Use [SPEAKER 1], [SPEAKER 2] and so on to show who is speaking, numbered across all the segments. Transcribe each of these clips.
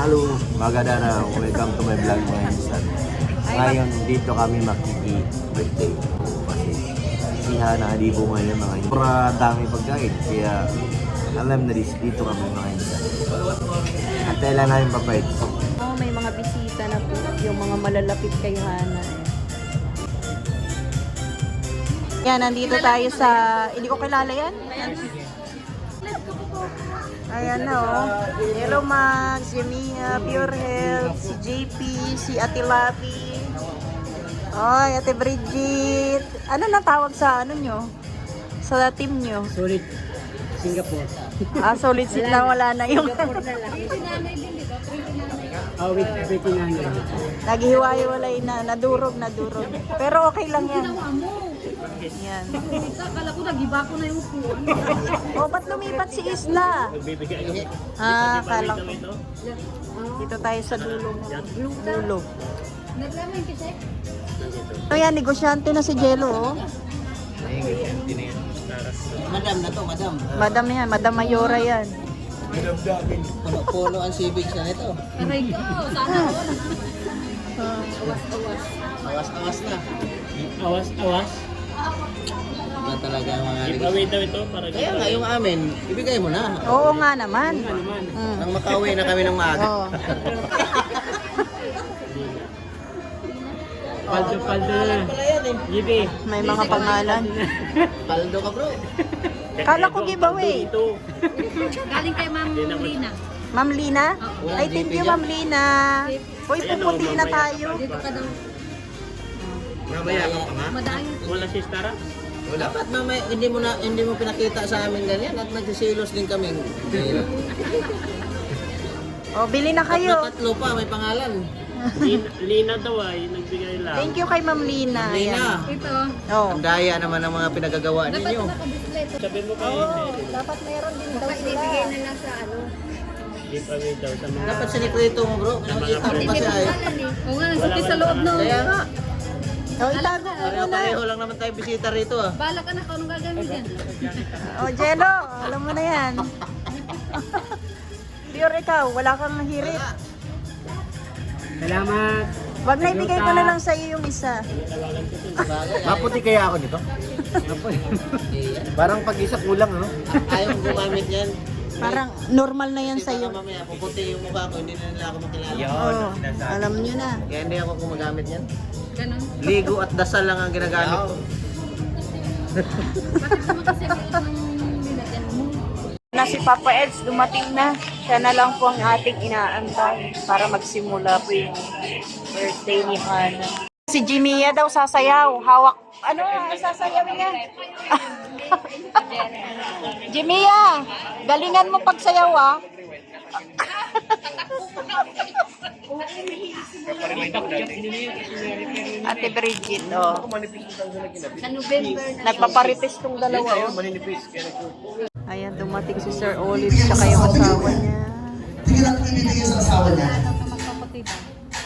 [SPEAKER 1] Hello, maganda na. Welcome to my vlog mga insan. Ngayon, dito kami makiki-birthday. Kasi si Hana, alibo ngayon mga insan. Pura dami pagkain. Kaya alam na dito kami mga insan. At kailan namin papayad.
[SPEAKER 2] Oh, may mga bisita na po. Yung mga malalapit kay Hana. Yan, nandito tayo sa... Hindi ko kilala yan. Ayan na oh. Hello Max, Yamiya, Pure Health, si JP, si Ate Lapi. Oy, Ate Bridget. Ano na tawag sa ano nyo? Sa team nyo?
[SPEAKER 3] Solid Singapore.
[SPEAKER 2] Solid seat na, wala na yung...
[SPEAKER 3] With everything on it.
[SPEAKER 2] Naghihiwa-hiwalay na, nadurog. Pero okay lang yan. Yan.
[SPEAKER 4] Kala ko nagiba ko na yung upuan.
[SPEAKER 2] Oh, ba't lumipat si Isla? Kala ko. Dito tayo sa dulo. Dulo.
[SPEAKER 4] Naglaman kasi?
[SPEAKER 2] Ano yan, negosyante na si Jello, oh.
[SPEAKER 3] Madam na to, madam.
[SPEAKER 2] Madam yan, Madam Mayora yan.
[SPEAKER 3] Polo ang civic siya nito.
[SPEAKER 4] Aray ko, sana ako.
[SPEAKER 3] Awas-awas na.
[SPEAKER 5] Awas-awas.
[SPEAKER 3] Ba talaga ang mga
[SPEAKER 5] Giveaway daw ito para
[SPEAKER 3] Kaya nga yung amin, ibigay mo na.
[SPEAKER 2] Oo nga naman.
[SPEAKER 3] Nang makauwi na kami ng maaga.
[SPEAKER 2] Oo.
[SPEAKER 5] Paldo na. Gibi.
[SPEAKER 2] May mga pangalan.
[SPEAKER 3] Paldo ka bro.
[SPEAKER 2] Kala ko giveaway.
[SPEAKER 5] Ito.
[SPEAKER 4] Galing kay Ma'am Lina.
[SPEAKER 2] Ma'am Lina? Ay, thank you, Ma'am Lina. Uy, puputi na tayo.
[SPEAKER 4] Dito ka daw.
[SPEAKER 3] Mamaya ka pa nga.
[SPEAKER 4] Madayo.
[SPEAKER 5] Wala si Stara.
[SPEAKER 3] Dapat mamaya hindi mo pinakita sa amin ganyan at nagsisilos din kami.
[SPEAKER 2] Oh, bili na kayo.
[SPEAKER 3] Tatlo pa, may pangalan.
[SPEAKER 5] Lina daw ay nagbigay lang.
[SPEAKER 2] Thank you kay Ma'am Lina.
[SPEAKER 3] Lina.
[SPEAKER 4] Ito.
[SPEAKER 2] Oh.
[SPEAKER 3] Ang daya naman ng mga pinagagawa
[SPEAKER 4] Dapat
[SPEAKER 3] ninyo.
[SPEAKER 4] nakabisleto.
[SPEAKER 5] Sabi mo kay
[SPEAKER 2] Dapat meron din daw
[SPEAKER 4] Baka ibibigay na lang sa ano.
[SPEAKER 5] giveaway daw sa mga
[SPEAKER 3] Dapat sinikreto mo bro. Nakita mo
[SPEAKER 4] Hindi
[SPEAKER 3] kasi
[SPEAKER 4] may
[SPEAKER 3] ay.
[SPEAKER 4] pangalan eh. Oo nga, nasuti sa loob no.
[SPEAKER 3] Kaya nga.
[SPEAKER 2] Oh, itago mo muna.
[SPEAKER 3] Pareho lang naman tayo bisita rito ah.
[SPEAKER 4] Bala ka na kung anong gagamitin.
[SPEAKER 2] Oh, Jello, alam mo na yan. Pure ikaw, wala kang hirit.
[SPEAKER 5] Salamat.
[SPEAKER 2] Wag na ibigay ko na lang sa iyo yung isa.
[SPEAKER 1] Maputi kaya ako nito? Parang pag-isa kulang, ano?
[SPEAKER 3] Ayaw ko gumamit yan.
[SPEAKER 2] Parang normal na yan sa
[SPEAKER 3] Kasi
[SPEAKER 2] iyo.
[SPEAKER 3] baka mamaya puputi yung mukha ko, hindi na nila ako makilala.
[SPEAKER 2] Oh, alam niyo na.
[SPEAKER 3] Kaya hindi ako gumagamit yan.
[SPEAKER 4] Ganon.
[SPEAKER 3] Ligo at dasal lang ang ginagamit ko.
[SPEAKER 4] Bakit mo kasi ang nilagyan mo?
[SPEAKER 2] Na si Papa Eds, dumating na. Siya na lang po ang ating inaantay para magsimula po yung birthday ni Hana. Si Jimia daw sasayaw. Hawak. Ano ang sasayawin niya? Jimia, galingan mo pagsayaw ah. Ate Bridget, oh.
[SPEAKER 4] Sa November na.
[SPEAKER 2] Nagpaparitis tong dalawa. Oh. Ayan, dumating si Sir Olive tsaka yung asawa niya.
[SPEAKER 6] Tingnan natin yung ibibigay sa asawa niya.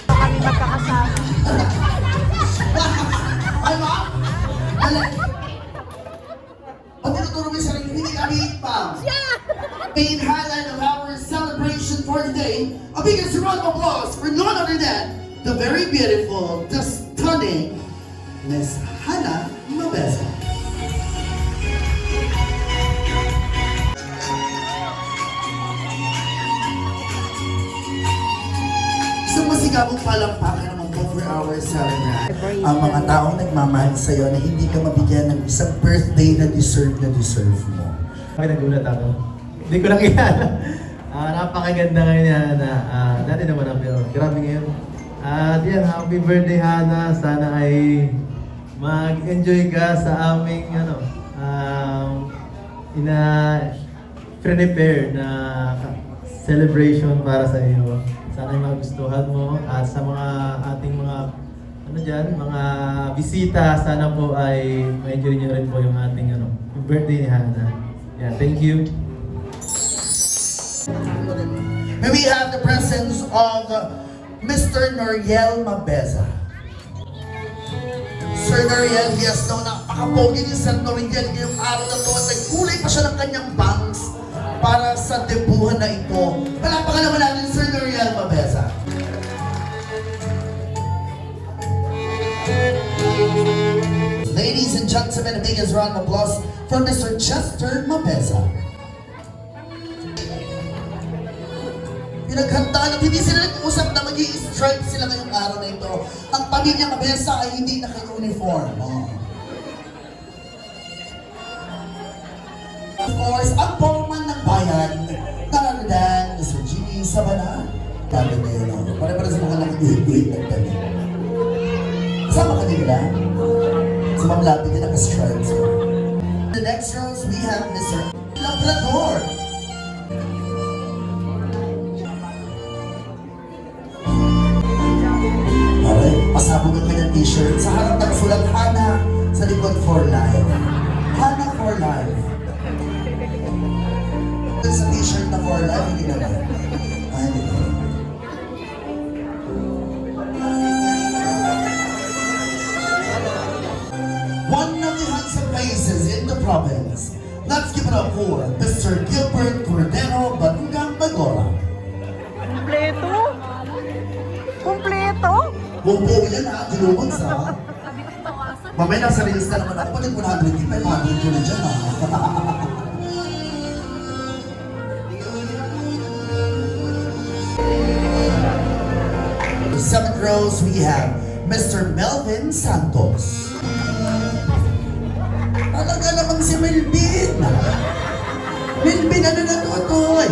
[SPEAKER 2] Kami magkakasama.
[SPEAKER 6] Ay, ma! Dali! Pag tinuturo mo yung sarili, hindi kami pa. Main highlight of our celebration for today, a biggest round of applause for none other than the very beautiful, the stunning Miss Hana Mabeza. Isang masigabong palampakan naman po for our celebrant. Ang mga taong nagmamahal sa'yo na hindi ka mabigyan ng isang birthday na deserve mo.
[SPEAKER 7] Bakit nagulat ako? Hindi ko nakilala. Napakaganda ngayon yan. Dati naman ako, pero grabe ngayon. Yan, happy birthday Hana. Sana ay mag-enjoy ka sa aming prepare na celebration para sa iyo. Sana ay magustuhan mo at sa mga ating mga mga bisita, sana po ay ma-enjoy niyo rin po yung ating yung birthday ni Hana. Yeah, thank you.
[SPEAKER 6] May we have the presence of Mr. Noriel Mabeza. Sir Noriel, yes, no, napakapogi ni Sir Noriel ngayong araw na to at nagkulay pa siya ng kanyang bangs para sa debuhan na ito. Palapakan naman natin Sir Noriel Mabeza. gentlemen, a biggest round of applause for Mr. Chester Mapesa. Pinaghandaan at hindi sila nag-usap na mag-i-stripe sila ngayong araw na ito. Ang pamilya Mapesa ay hindi naka-uniform. Oh. Of course, ang foreman ng bayan, none other than Mr. Jimmy Sabanan. Dami na yun, oh. Pare-pare sa mga nakiguhit-guhit ng dami. Kasama ka nila? Si Ma'am Labi din naka-stripes. The next rows, we have Mr. Labrador. Alright, pasabog ang kanyang t-shirt. Sa harap nakasulat, Hana, sa likod, for life. Hana for life. Sa t-shirt na for life, hindi naman. Hindi naman. One of the handsome faces in the province. Let's give it up for Mr. Gilbert Cordero Batungang Bagora.
[SPEAKER 2] Kompleto? Kompleto?
[SPEAKER 6] Bumbo yan ha, dilubog sa. Mamaya nasa release ka naman ako, palit 100, 500 ko na dyan ha. The seventh rows, we have Mr. Melvin Santos. Talaga namang si Melvin. Melvin, ano na to, Toy?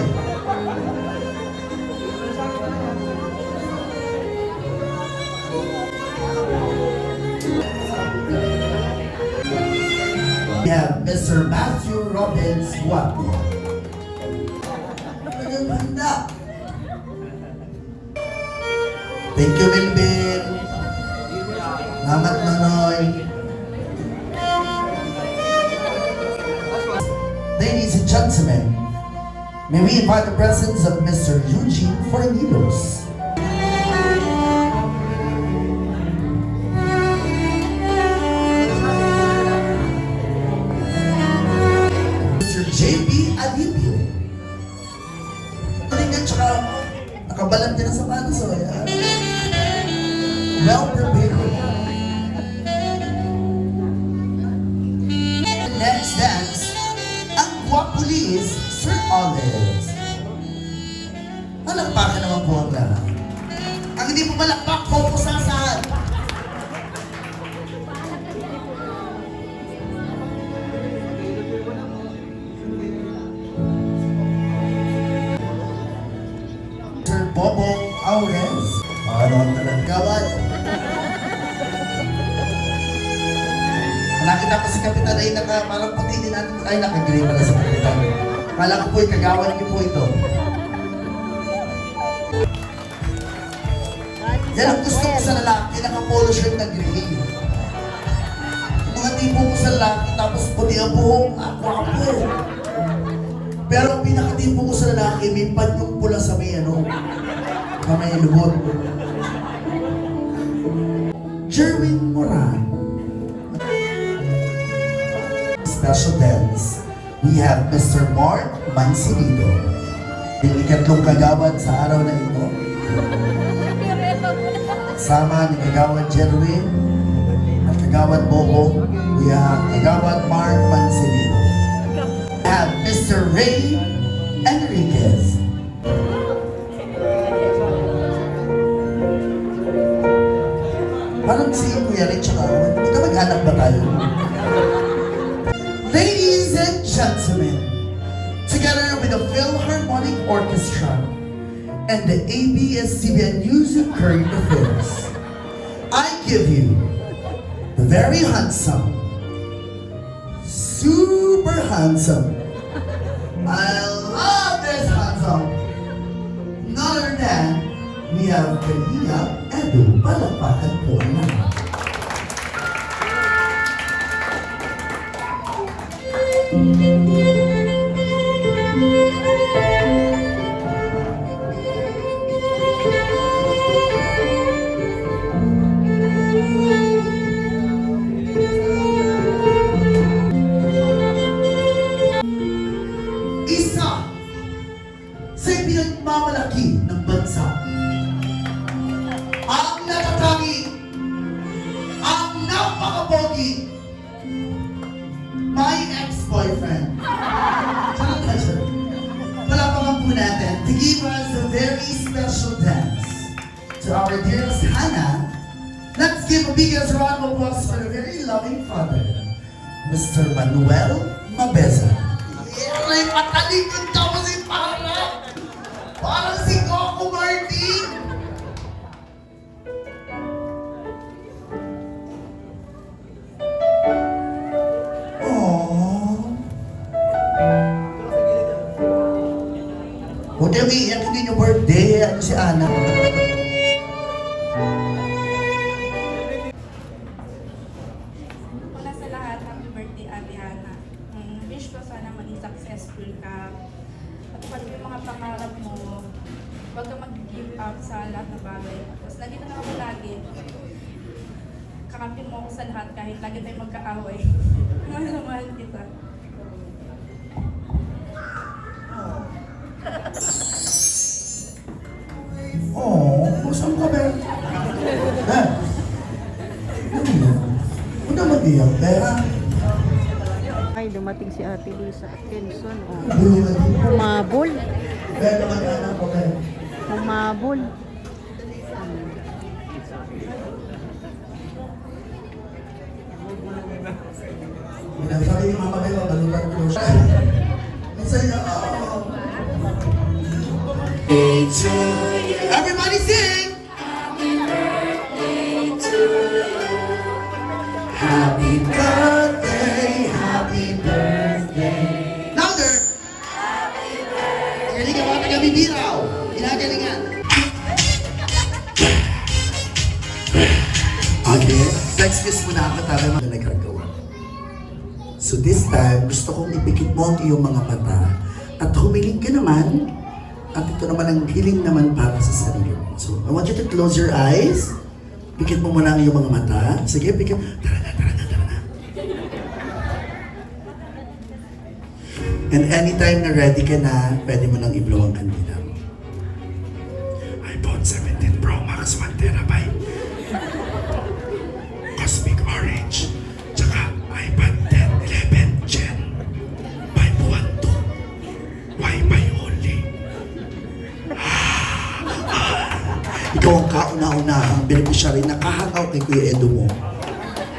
[SPEAKER 6] We have Mr. Matthew Robbins Wapi. Thank you, Melvin. Salamat, Nonoy. Ladies and gentlemen, may we invite the presence of Mr. Eugene Fornidos. Mr. JP Adipio. Tingnan, tsaka nakabalan din ang sapatos. So, well prepared. Next dance, ang Guapulis, Sir Olives. Malakpakan naman po ang lahat. Ang hindi po malakpak, pupusasahan. Sir Bobo Aurez. Ano ang talanggawan? Nakita ko si Kapitan ay parang puti din natin. Ay, nakagree pala si Kapitan. Kala ko po'y kagawan niyo po ito. Yan ang gusto ko sa lalaki, naka-polo shirt na green. Yung mga tipo ko sa lalaki, tapos puti ang buhok, ako. Pero ang pinaka-tipo ko sa lalaki, may panyong pula sa may kamay lubot. Jerwin Moran. Special dance, we have Mr. Mark Mansinido. Yung ikatlong kagawad sa araw na ito. Sama ni Kagawad Jerwin at Kagawad Bobo, we have Kagawad Mark Mansinido. We have Mr. Ray Enriquez. Parang si Kuya Ray tsaka maghanap ba tayo? Ladies and gentlemen, together with the Philharmonic Orchestra and the ABS-CBN Music Current Affairs, I give you the very handsome, super handsome, I love this handsome, none other than we have Kalia Edu. Palakpakan po naman. Isa sa pinagmamalaki ng bansa, ang natatangi, ang napakapogi, very special dance to our dearest Hannah. Let's give a biggest round of applause for a very loving father, Mr. Manuel Mabeza. May patalikod daw si Papa! Parang si Coco Martin! Aww. Huwag kayo iiyak, hindi nyo birthday. Ano si Ana?
[SPEAKER 8] Una sa lahat, happy birthday, Ate Hana. Wish ko sana maging successful ka. At pag yung mga pangarap mo, huwag ka mag-give up sa lahat ng bagay. Tapos nandito na ako lagi. Kakampi mo ako sa lahat kahit lagi tayo magkaaway. Mahal na mahal kita.
[SPEAKER 6] Oo, saan ka ba? Ha? Huwag na mag-iyak, Bea.
[SPEAKER 2] Ay, dumating si Ate Lisa at Kenson. Oh.
[SPEAKER 6] Bea,
[SPEAKER 2] Humabol.
[SPEAKER 6] mag-anak ko, Bea.
[SPEAKER 2] Humabol.
[SPEAKER 6] Sabi ni Mama Bea, balutan ko siya. Minsan niya, Everybody sing! Happy birthday to you. Happy birthday, happy birthday. Louder! Happy birthday. Galingan mga taga-bibiraw. Ginagalingan. Okay, excuse mo na ako tayo mga nagagawa. So this time, gusto kong ipikit mo ang iyong mga mata at humiling ka naman. At ito naman ang hiling naman para sa sarili mo. So, I want you to close your eyes. Pikit mo muna ang iyong mga mata. Sige, pikit. Tara na, tara na, tara na. And anytime na ready ka na, pwede mo nang i-blow ang kandila mo. iPhone 17 Pro Max 1 terabyte. Cosmic Orange. Tsaka iPad 10, 11 Gen. 512. Wi-Fi only. Ikaw ang kauna-unahang beneficiary na kahangaw kay Kuya Edo mo.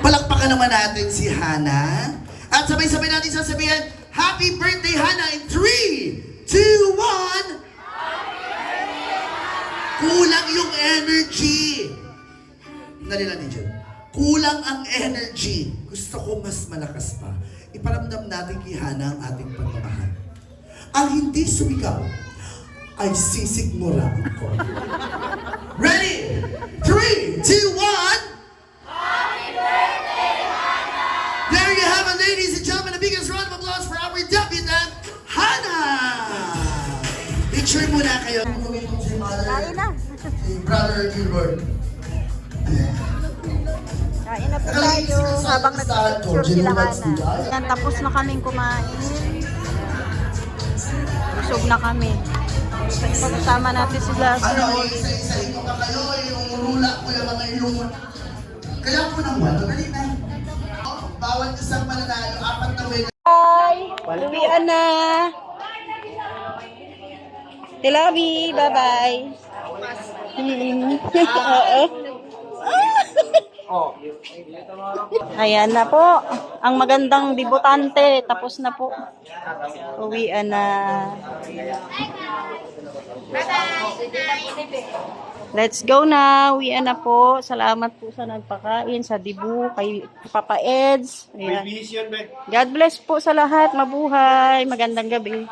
[SPEAKER 6] Palakpakan naman natin si Hannah. At sabay-sabay natin sasabihin, Happy birthday, Hannah! In 3, 2, 1! Kulang yung energy. Dali natin dyan. Kulang ang energy. Gusto ko mas malakas pa. Iparamdam natin kay Hannah ang ating pagmamahal. Ang hindi sumigaw ay sisigmura ko. Ready? 3, 2, 1! Happy birthday, Hannah! There you have it, ladies and gentlemen. The biggest round of applause for our debutante, Hannah! Picture muna kayo.
[SPEAKER 2] Kain na.
[SPEAKER 6] Si Brother Gilbert.
[SPEAKER 2] Kain na po tayo habang nag-picture sila Hana. Yan, tapos na kaming kumain. Busog na kami. Pagkasama natin sila sa
[SPEAKER 6] Ano, isa-isa ito ka kayo, yung rula ko yung mga ilong. Kaya po nang wala, dali na. Bawat isang mananalo, 4 na win.
[SPEAKER 2] Bye! Uwian na! Tilabi! Bye-bye! Oo. Ayan na po. Ang magandang debutante. Tapos na po. Uwian na. Let's go na. Uwian na po. Salamat po sa nagpakain, sa dibu, kay Papa Eds. Ayan. God bless po sa lahat. Mabuhay. Magandang gabi.